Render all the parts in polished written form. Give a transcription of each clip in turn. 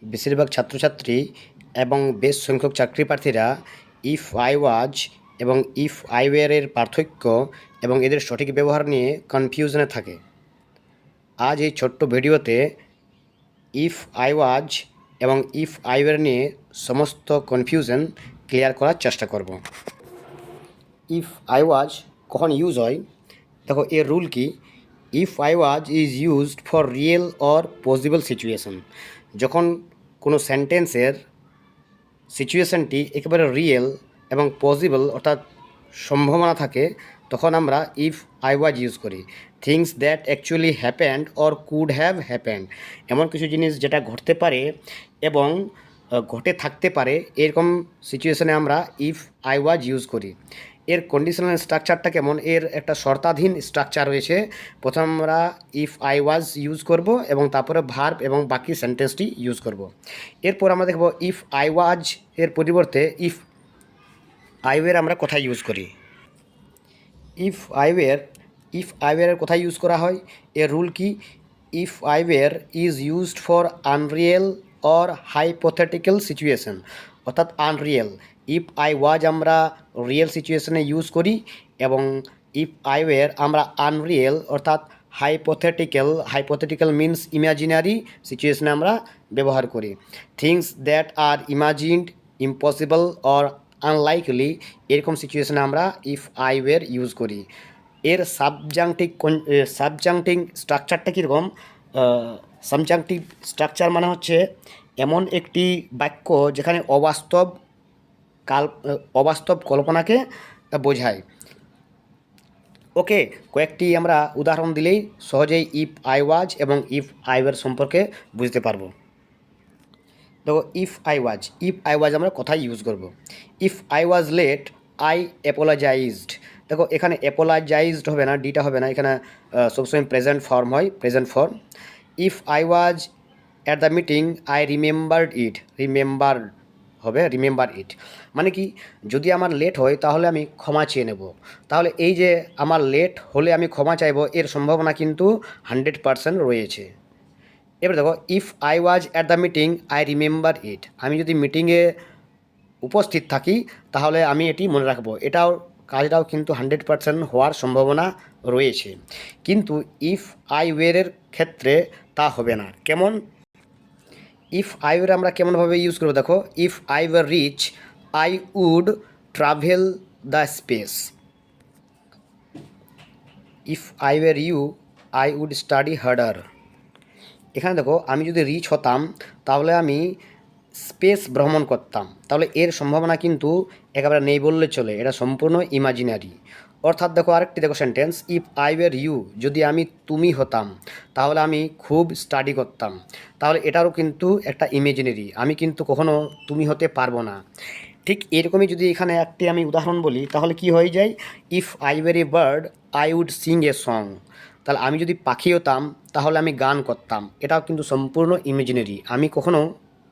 বেশিরভাগ ছাত্রছাত্রী এবং বেশ সংখ্যক চাকরি প্রার্থীরা ইফ আই ওয়াজ এবং ইফ আই ওয়্যারের পার্থক্য এবং এদের সঠিক ব্যবহার নিয়ে কনফিউশনে থাকে। আজ এই ছোট্ট ভিডিওতে ইফ আই ওয়াজ এবং ইফ আই ওয়্যার নিয়ে সমস্ত কনফিউশন ক্লিয়ার করার চেষ্টা করব। ইফ আই ওয়াজ কখন ইউজ হয়, দেখো এর রুল কি। If I was is used for real or possible situation. যখন কোনো সেন্টেন্সের সিচুয়েশনটি একেবারে রিয়েল এবং পসিবল অর্থাৎ সম্ভাবনা থাকে, তখন আমরা ইফ আই ওয়াজ ইউজ করি। Things that actually happened or could have happened, এমন কিছু জিনিস যেটা ঘটতে পারে এবং ঘটে থাকতে পারে, এরকম সিচুয়েশনে আমরা ইফ আই ওয়াজ ইউজ করি। এর কন্ডিশনাল স্ট্রাকচারটা কেমন, এর একটা শর্তাধীন স্ট্রাকচার রয়েছে। প্রথম আমরা ইফ আই ওয়াজ ইউজ করব এবং তারপরে ভার্ব এবং বাকি সেন্টেন্সটি ইউজ করব। এরপর আমরা দেখব ইফ আই ওয়াজ এর পরিবর্তে ইফ আই ওয়্যার আমরা কোথায় ইউজ করি। ইফ আই ওয়্যারের কোথায় ইউজ করা হয়, এর রুল কি। If I were is used for unreal or hypothetical situation, অর্থাৎ আনরিয়েল। ইফ আই ওয়াজ আমরা রিয়েল সিচুয়েশনে ইউজ করি এবং ইফ আই ওয়্যার আমরা আনরিয়েল অর্থাৎ হাইপোথেটিক্যাল মিনস ইমাজিনারি সিচুয়েশনে আমরা ব্যবহার করি। Things that are imagined, impossible or unlikely, এরকম সিচুয়েশনে আমরা ইফ আই ওয়্যার ইউজ করি। এর সাবজাংটিং স্ট্রাকচারটা কীরকম। সাবজাংটিভ স্ট্রাকচার মানে হচ্ছে এমন একটি বাক্য যেখানে অবাস্তব কল্পনাকে বোঝায়। ওকে, কয়েকটি আমরা উদাহরণ দিলেই সহজেই ইফ আই ওয়াজ এবং ইফ আই ওয়্যার সম্পর্কে বুঝতে পারবো। দেখো ইফ আই ওয়াজ আমরা কোথায় ইউজ করব। If I was late I apologized. দেখো এখানে অ্যাপোলোজাইজড হবে না, ডিটা হবে না, এখানে সবসময় প্রেজেন্ট ফর্ম হয়, present form. If I was at the meeting I remembered it, remember it মানে কি, যদি আমার লেট হয় তাহলে আমি ক্ষমা চেয়ে নেব। তাহলে এই যে আমার লেট হলে আমি ক্ষমা চাইব, এর সম্ভাবনা কিন্তু 100% রয়েছে। এবার দেখো if I was at the meeting I remember it, আমি যদি মিটিংয়ে উপস্থিত থাকি তাহলে আমি এটি মনে রাখবো। কাজটাও কিন্তু 100% হওয়ার সম্ভাবনা রয়েছে। কিন্তু ইফ আই ওয়্যারের ক্ষেত্রে তা হবে না। কেমন? ইফ আই ওয়্যার আমরা কেমনভাবে ইউজ করবো, দেখো if I were rich I would travel the space. If I were you I would study harder. এখানে দেখো আমি যদি রিচ হতাম তাহলে আমি স্পেস ভ্রমণ করতাম, তাহলে এর সম্ভাবনা কিন্তু একেবারে নেই বললে চলে, এটা সম্পূর্ণ ইমাজিনারি। অর্থাৎ দেখো আরেকটি দেখো sentence, if I were you, যদি আমি তুমি হতাম তাহলে আমি খুব স্টাডি করতাম, তাহলে এটারও কিন্তু একটা ইমাজিনারি, আমি কিন্তু কখনো তুমি হতে পারবো না। ঠিক এরকমই যদি এখানে একটি আমি উদাহরণ বলি তাহলে কি হয়ে যায়, if I were a bird I would sing a song. তাহলে আমি যদি পাখি হতাম তাহলে আমি গান করতাম, এটাও কিন্তু সম্পূর্ণ ইমাজিনারি, আমি কখনো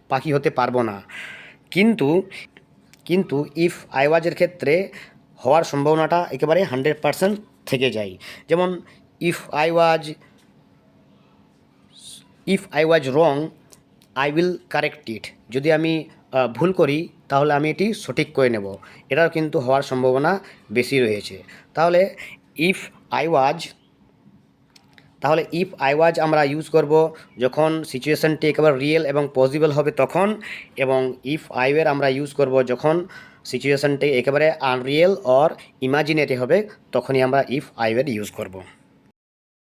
পাখি হতে পারবো না। কিন্তু ইফ আই ওয়াজের ক্ষেত্রে হওয়ার সম্ভাবনাটা একেবারে 100% থেকে যায়। যেমন if I was wrong I will correct it, যদি আমি ভুল করি তাহলে আমি এটি সঠিক করে নেব, এটাও কিন্তু হওয়ার সম্ভাবনা বেশি রয়েছে। তাহলে ইফ আই ওয়াজ আমরা ইউজ করব যখন সিচুয়েশানটি একেবারে রিয়েল এবং পসিবল হবে তখন, এবং ইফ আই ওয়্যার আমরা ইউজ করব যখন সিচুয়েশানটি একেবারে আনরিয়েল অর ইমাজিনারি হবে, তখনই আমরা ইফ আই ওয়্যার ইউজ করব।